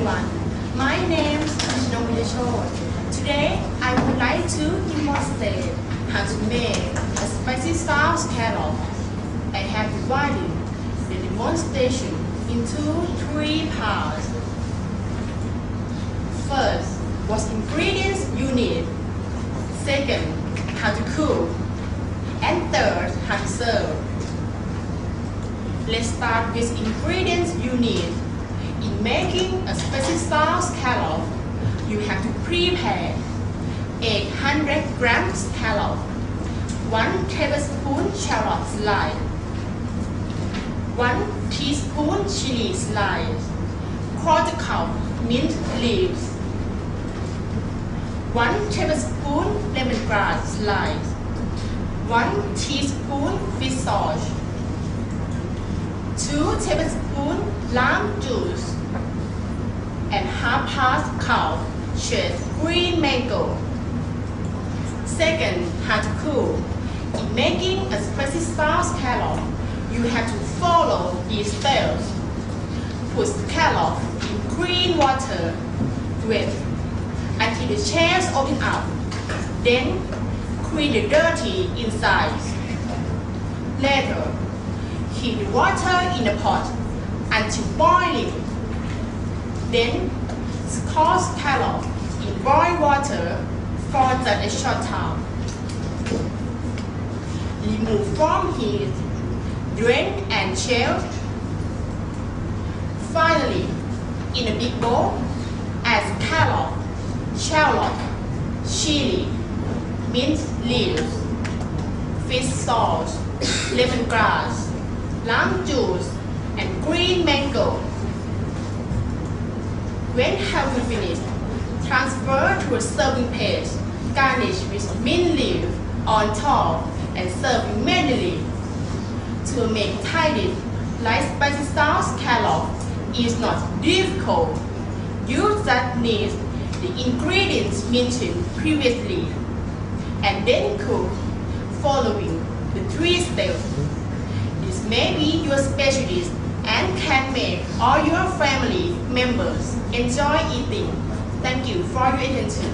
everyone, my name is Today I would like to demonstrate how to make a spicy sauce scallop. I have divided the demonstration into 3 parts. First, what ingredients you need. Second, how to cook. And third, how to serve. Let's start with ingredients you need. In making a spicy sauce scallop, you have to prepare 800 grams scallop, 1 tablespoon shallot slice, 1 teaspoon chili slice, 1/4 cup mint leaves, 1 tablespoon lemongrass slice, 1 teaspoon fish sauce, 2 tablespoons lime juice, and 1/2 cup shaved green mango. Second, how to cook. In making a spicy sauce scallop, you have to follow these steps. Put scallop in clean water, wet until the shells open up. Then clean the dirty inside. Later, heat the water in the pot until boiling. Then scald scallop in boiling water for just a short time. Remove from heat, drain and shell. Finally, in a big bowl, add scallop, shallot, chili, mint leaves, fish sauce, lemongrass, lime juice, and green mango. When halfway finished, transfer to a serving plate, garnish with mint leaf on top, and serve immediately. To make tidy light spicy sauce scallop is not difficult. You just need the ingredients mentioned previously, and then cook following the 3 steps. This may be your specialty and can make all your family members enjoy eating. Thank you for your attention.